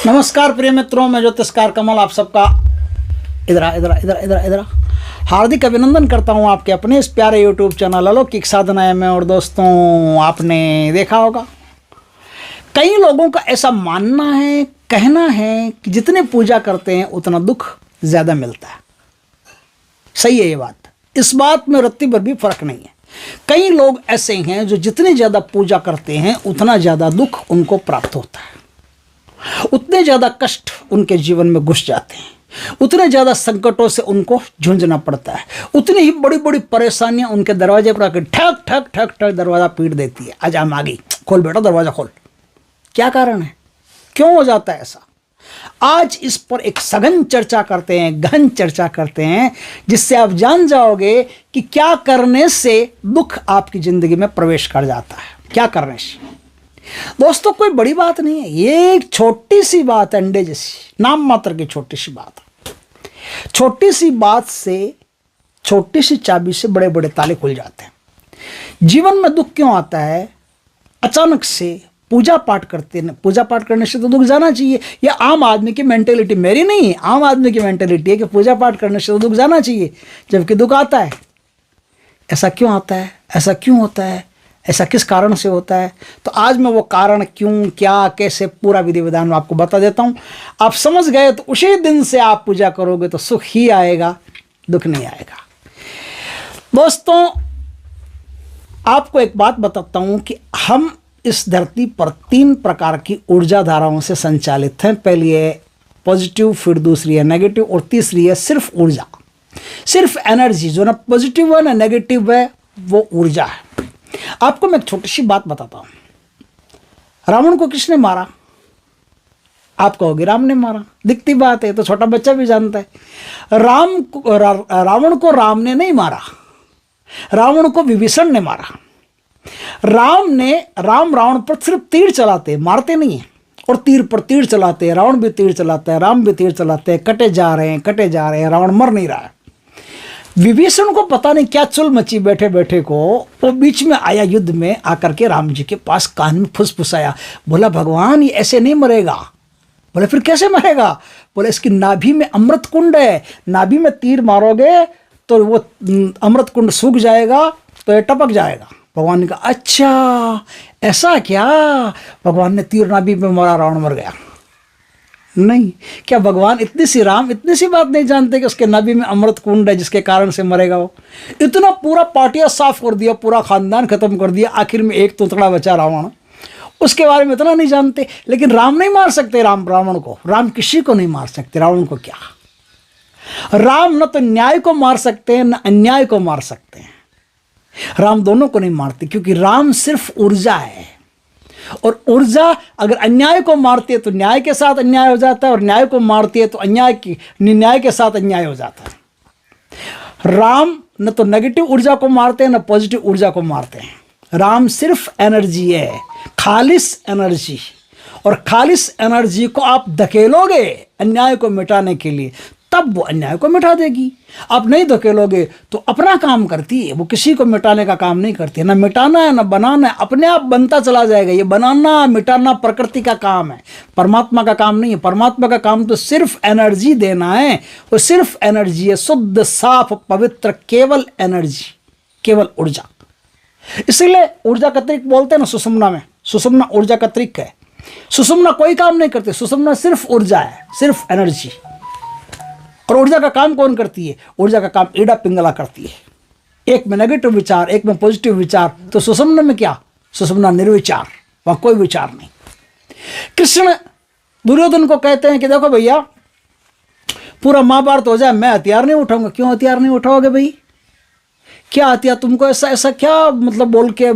नमस्कार प्रिय मित्रों, मैं ज्योतिषकार कमल आप सबका इधर हार्दिक अभिनंदन करता हूं आपके अपने इस प्यारे यूट्यूब चैनल अलौकिक साधनाएं में। और दोस्तों, आपने देखा होगा कई लोगों का ऐसा मानना है, कहना है कि जितने पूजा करते हैं उतना दुख ज़्यादा मिलता है। सही है ये बात, इस बात में रत्ती भर भी फर्क नहीं है। कई लोग ऐसे हैं जो जितने ज़्यादा पूजा करते हैं उतना ज़्यादा दुख उनको प्राप्त होता है, उतने ज़्यादा कष्ट उनके जीवन में घुस जाते हैं, उतने ज़्यादा संकटों से उनको झुंझना पड़ता है, उतनी ही बड़ी बड़ी परेशानियां उनके दरवाजे पर आकर ठक ठक ठक ठक दरवाज़ा पीट देती है। आज हम आ गई, खोल बेटा दरवाज़ा खोल। क्या कारण है, क्यों हो जाता है ऐसा? आज इस पर एक सघन चर्चा करते हैं, गहन चर्चा करते हैं, जिससे आप जान जाओगे कि क्या करने से दुख आपकी ज़िंदगी में प्रवेश कर जाता है। क्या करने से दोस्तों, कोई बड़ी बात नहीं है, ये एक छोटी सी बात है, अंडे जैसी, नाम मात्र की छोटी सी बात है। छोटी सी बात से, छोटी सी चाबी से बड़े बड़े ताले खुल जाते हैं। जीवन में दुख क्यों आता है? अचानक से पूजा पाठ करने से तो दुख जाना चाहिए। यह आम आदमी की मेंटेलिटी, मेरी नहीं है, आम आदमी की मेंटेलिटी है कि पूजा पाठ करने से तो दुख जाना चाहिए, जबकि दुख आता है। ऐसा क्यों आता है? ऐसा क्यों होता है? ऐसा किस कारण से होता है? तो आज मैं वो कारण, क्यों, क्या, कैसे, पूरा विधि विधान में आपको बता देता हूँ। आप समझ गए तो उसी दिन से आप पूजा करोगे तो सुख ही आएगा, दुख नहीं आएगा। दोस्तों, आपको एक बात बताता हूँ कि हम इस धरती पर 3 प्रकार की ऊर्जा धाराओं से संचालित हैं। पहली है पॉजिटिव, फिर दूसरी है नेगेटिव, और तीसरी है सिर्फ ऊर्जा, सिर्फ एनर्जी। जो ना पॉजिटिव है ना नेगेटिव है, वो ऊर्जा है। आपको मैं एक छोटी सी बात बताता हूं। रावण को किसने मारा? आप कहोगे राम ने मारा, दिखती बात है, तो छोटा बच्चा भी जानता है। रावण को राम ने नहीं मारा, रावण को विभीषण ने मारा। राम रावण पर सिर्फ तीर चलाते, मारते नहीं है, और तीर पर तीर चलाते हैं। रावण भी तीर चलाता है, राम भी तीर चलाते हैं, कटे जा रहे हैं, रावण मर नहीं रहा है। विभीषण को पता नहीं क्या चुल मची बैठे बैठे को, वो बीच में आया युद्ध में, आकर के राम जी के पास कान में फुसफुसाया, बोला भगवान ये ऐसे नहीं मरेगा। बोले फिर कैसे मरेगा? बोले इसकी नाभि में अमृत कुंड है, नाभि में तीर मारोगे तो वो अमृत कुंड सूख जाएगा, तो ये टपक जाएगा। भगवान ने कहा अच्छा ऐसा क्या? भगवान ने तीर नाभि में मारा, रावण मर गया। नहीं, क्या भगवान इतनी सी बात नहीं जानते कि उसके नाभि में अमृत कुंड है जिसके कारण से मरेगा वो? इतना पूरा पार्टियां साफ कर दिया, पूरा खानदान खत्म कर दिया, आखिर में एक तोतड़ा बचा रावण, उसके बारे में इतना नहीं जानते। लेकिन राम नहीं मार सकते रावण को, राम किसी को नहीं मार सकते। रावण को क्या, राम न तो न्याय को मार सकते हैं न अन्याय को मार सकते हैं। राम दोनों को नहीं मारते, क्योंकि राम सिर्फ ऊर्जा है, और ऊर्जा अगर अन्याय को मारती है तो न्याय के साथ अन्याय हो जाता है, और न्याय को मारती है तो न्याय के साथ अन्याय हो जाता है। राम न तो नेगेटिव ऊर्जा को मारते हैं न पॉजिटिव ऊर्जा को मारते हैं। राम सिर्फ एनर्जी है, खालिस एनर्जी, और खालिस एनर्जी को आप धकेलोगे अन्याय को मिटाने के लिए, तब वो अन्याय को मिटा देगी। आप नहीं धकेलोगे तो अपना काम करती है, वो किसी को मिटाने का काम नहीं करती है। ना मिटाना है ना बनाना है, अपने आप बनता चला जाएगा। ये बनाना मिटाना प्रकृति का काम है, परमात्मा का काम नहीं है। परमात्मा का काम तो सिर्फ एनर्जी देना है, वो सिर्फ एनर्जी है, शुद्ध साफ पवित्र, केवल एनर्जी, केवल ऊर्जा। इसीलिए ऊर्जा का त्रिक बोलते हैं ना सुषुम्ना में, सुषुम्ना ऊर्जा का त्रिक है। सुषुम्ना कोई काम नहीं करती, सुषुम्ना सिर्फ ऊर्जा है, सिर्फ एनर्जी। और ऊर्जा का काम कौन करती है? ऊर्जा का काम ईड़ा पिंगला करती है। एक में नेगेटिव विचार, एक में पॉजिटिव विचार, तो सुषुम्ना में क्या? सुषुम्ना निर्विचार, वहां कोई विचार नहीं। कृष्ण दुर्योधन को कहते हैं कि देखो भैया, पूरा महाभारत हो जाए, मैं हथियार नहीं उठाऊंगा। क्यों हथियार नहीं उठाओगे भाई? क्या हथियार तुमको ऐसा क्या मतलब बोल के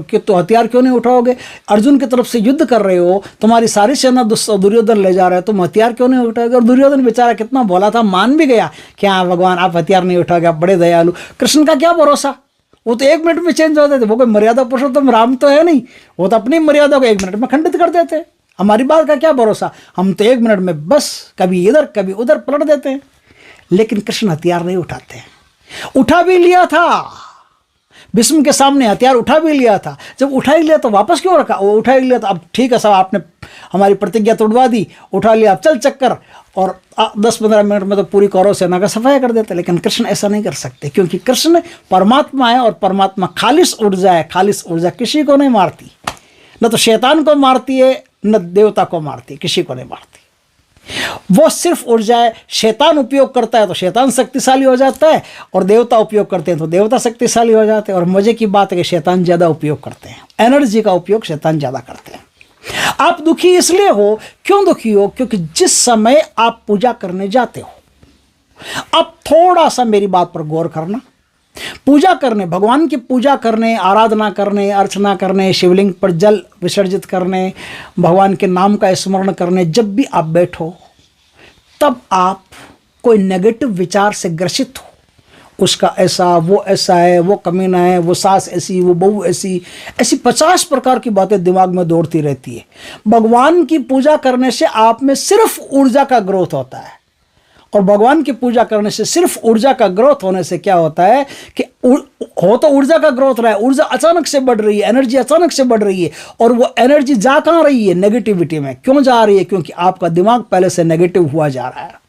कि तो हथियार क्यों नहीं उठाओगे? अर्जुन की तरफ से युद्ध कर रहे हो, तुम्हारी सारी सेना दुर्योधन ले जा रहा है, तुम हथियार क्यों नहीं उठाओगे? और दुर्योधन बेचारा कितना भोला था, मान भी गया कि हाँ भगवान आप हथियार नहीं उठाओगे, आप बड़े दयालु। कृष्ण का क्या भरोसा, वो तो 1 मिनट में चेंज होते थे। वो कोई मर्यादा पुरुषोत्तम राम तो है नहीं, वो तो अपनी मर्यादा को 1 मिनट में खंडित कर देते। हमारी बात का क्या भरोसा, हम तो 1 मिनट में बस कभी इधर कभी उधर पलट देते हैं। लेकिन कृष्ण हथियार नहीं उठाते हैं। उठा भी लिया था, भीष्म के सामने हथियार उठा भी लिया था, जब उठा ही लिया तो वापस क्यों रखा? वो उठा ही लिया तो अब ठीक है साहब, आपने हमारी प्रतिज्ञा तोड़वा दी, उठा लिया, अब चल चक्कर, और 10-15 मिनट में तो पूरी कौरव सेना का सफाया कर देते। लेकिन कृष्ण ऐसा नहीं कर सकते, क्योंकि कृष्ण परमात्मा है और परमात्मा खालिश ऊर्जा है। खालिश ऊर्जा किसी को नहीं मारती, न तो शैतान को मारती है न देवता को मारती, किसी को नहीं मारती। वो सिर्फ ऊर्जा है। शैतान उपयोग करता है तो शैतान शक्तिशाली हो जाता है, और देवता उपयोग करते हैं तो देवता शक्तिशाली हो जाते हैं। और मजे की बात है कि शैतान ज़्यादा उपयोग करते हैं, एनर्जी का उपयोग शैतान ज़्यादा करते हैं। आप दुखी इसलिए हो, क्यों दुखी हो? क्योंकि जिस समय आप पूजा करने जाते हो, अब थोड़ा सा मेरी बात पर गौर करना। पूजा करने, भगवान की पूजा करने, आराधना करने, अर्चना करने, शिवलिंग पर जल विसर्जित करने, भगवान के नाम का स्मरण करने, जब भी आप बैठो तब आप कोई नेगेटिव विचार से ग्रसित हो, उसका ऐसा, वो ऐसा है, वो कमीना है, वो सास ऐसी, वो बहू ऐसी, ऐसी 50 प्रकार की बातें दिमाग में दौड़ती रहती है। भगवान की पूजा करने से आप में सिर्फ ऊर्जा का ग्रोथ होता है, और भगवान की पूजा करने से सिर्फ ऊर्जा का ग्रोथ होने से क्या होता है कि हो तो ऊर्जा का ग्रोथ रहा है, ऊर्जा अचानक से बढ़ रही है, एनर्जी अचानक से बढ़ रही है, और वो एनर्जी जा कहाँ रही है? नेगेटिविटी में। क्यों जा रही है? क्योंकि आपका दिमाग पहले से नेगेटिव हुआ जा रहा है।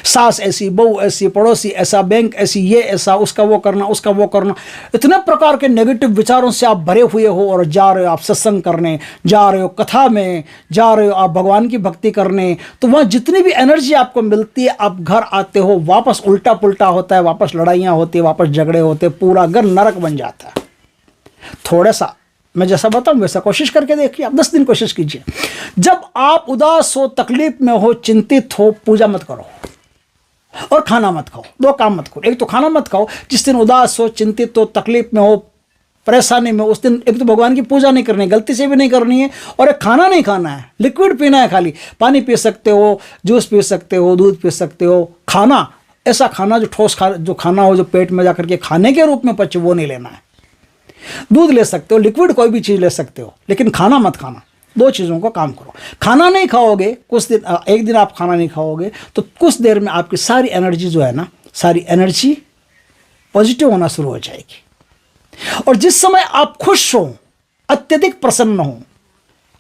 सास ऐसी, बहू ऐसी, पड़ोसी ऐसा, बैंक ऐसी, ये ऐसा, उसका वो करना, उसका वो करना, इतने प्रकार के नेगेटिव विचारों से आप भरे हुए हो, और जा रहे हो आप सत्संग करने, जा रहे हो कथा में, जा रहे हो आप भगवान की भक्ति करने, तो वहाँ जितनी भी एनर्जी आपको मिलती है, आप घर आते हो वापस उल्टा पुल्टा होता है, वापस लड़ाइयाँ होती है, वापस झगड़े होते, पूरा घर नरक बन जाता है। थोड़ा सा मैं जैसा बताऊं वैसा कोशिश करके देखिए, आप 10 दिन कोशिश कीजिए। जब आप उदास हो, तकलीफ में हो, चिंतित हो, पूजा मत करो और खाना मत खाओ। 2 काम मत करो। एक तो खाना मत खाओ जिस दिन उदास हो, चिंतित हो, तकलीफ में हो, परेशानी में, उस दिन एक तो भगवान की पूजा नहीं करनी, गलती से भी नहीं करनी है, और एक खाना नहीं खाना है, लिक्विड पीना है खाली। पानी पी सकते हो, जूस पी सकते हो, दूध पी सकते हो। खाना ऐसा खाना जो ठोस जो खाना हो, जो पेट में जाकर के खाने के रूप में पचे, वो नहीं लेना है। दूध ले सकते हो, लिक्विड कोई भी चीज़ ले सकते हो, लेकिन खाना मत खाना। 2 चीज़ों का काम करो। खाना नहीं खाओगे कुछ दिन, एक दिन आप खाना नहीं खाओगे तो कुछ देर में आपकी सारी एनर्जी जो है ना, सारी एनर्जी पॉजिटिव होना शुरू हो जाएगी। और जिस समय आप खुश हो, अत्यधिक प्रसन्न हो,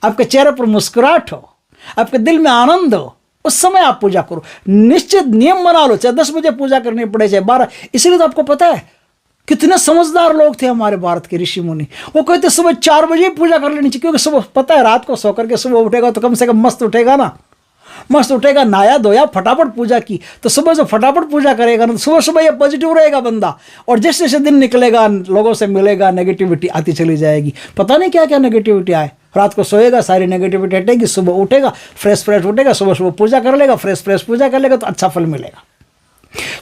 आपके चेहरे पर मुस्कुराहट हो, आपके दिल में आनंद हो, उस समय आप पूजा करो। निश्चित नियम बना लो, चाहे 10 बजे पूजा करनी पड़े, चाहे 12। इसलिए तो आपको पता है कितने समझदार लोग थे हमारे भारत के ऋषि मुनि। वो कहते सुबह 4 बजे ही पूजा कर लेनी चाहिए, क्योंकि सुबह पता है रात को सो करके सुबह उठेगा तो कम से कम मस्त उठेगा ना, मस्त उठेगा, नहाया धोया, फटाफट पूजा की, तो सुबह जो फटाफट पूजा करेगा ना, तो सुबह सुबह ये पॉजिटिव रहेगा बंदा। और जैसे जैसे दिन निकलेगा, लोगों से मिलेगा, नेगेटिविटी आती चली जाएगी। पता नहीं क्या क्या नेगेटिविटी आए। रात को सोएगा, सारी नेगेटिविटी हटेगी, सुबह उठेगा, फ्रेश उठेगा, सुबह सुबह पूजा कर लेगा, फ्रेश पूजा कर लेगा तो अच्छा फल मिलेगा।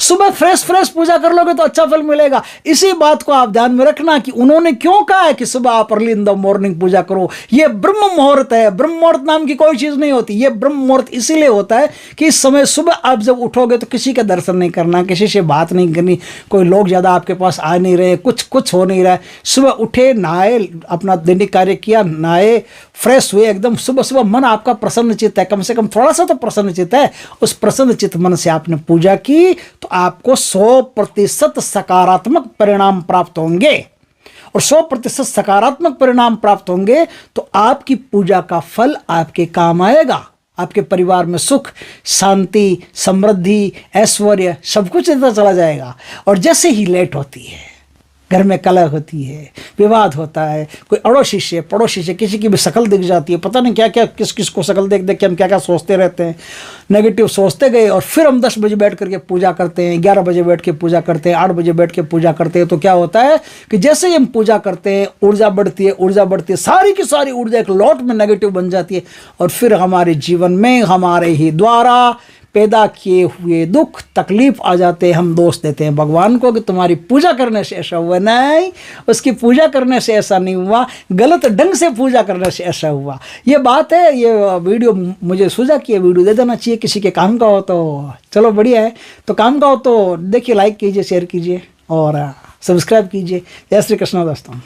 सुबह फ्रेश पूजा कर लोगे तो अच्छा फल मिलेगा। इसी बात को आप ध्यान में रखना कि उन्होंने क्यों कहा है कि सुबह आप अर्ली इन द मॉर्निंग पूजा करो। ये ब्रह्म मुहूर्त है, ब्रह्म मुहूर्त नाम की कोई चीज़ नहीं होती। ये ब्रह्म मुहूर्त इसीलिए होता है कि इस समय सुबह आप जब उठोगे तो किसी का दर्शन नहीं करना, किसी से बात नहीं करनी, कोई लोग ज़्यादा आपके पास आ नहीं रहे, कुछ हो नहीं रहा है। सुबह उठे, नहाए, अपना दैनिक कार्य किया, नहाए, फ्रेश हुए एकदम, सुबह मन आपका प्रसन्न चित्त है, कम से कम थोड़ा सा तो प्रसन्न चित्त है। उस प्रसन्न चित्त मन से आपने पूजा की तो आपको 100% सकारात्मक परिणाम प्राप्त होंगे। और 100% सकारात्मक परिणाम प्राप्त होंगे तो आपकी पूजा का फल आपके काम आएगा। आपके परिवार में सुख, शांति, समृद्धि, ऐश्वर्य सब कुछ इतना चला जाएगा। और जैसे ही लेट होती है, घर में कलह होती है, विवाद होता है, कोई अड़ोसी से पड़ोसी से किसी की भी शक्ल दिख जाती है, पता नहीं क्या क्या, किस को शक्ल देख देख के हम क्या क्या सोचते रहते हैं, नेगेटिव सोचते गए। और फिर हम 10 बजे बैठ करके पूजा करते हैं, 11 बजे बैठ के पूजा करते हैं, 8 बजे बैठ के पूजा करते हैं। तो क्या होता है कि जैसे ही हम पूजा करते हैं, ऊर्जा बढ़ती है, सारी की सारी ऊर्जा एक लौट में नेगेटिव बन जाती है। और फिर हमारे जीवन में हमारे ही द्वारा पैदा किए हुए दुख तकलीफ आ जाते हैं। हम दोष देते हैं भगवान को कि तुम्हारी पूजा करने से ऐसा हुआ। नहीं, उसकी पूजा करने से ऐसा नहीं हुआ, गलत ढंग से पूजा करने से ऐसा हुआ। ये बात है। ये वीडियो मुझे सूझा कि ये वीडियो दे देना चाहिए, किसी के काम का हो तो चलो बढ़िया है। तो काम का हो तो देखिए, लाइक कीजिए, शेयर कीजिए और सब्सक्राइब कीजिए। जय श्री कृष्ण दोस्तों।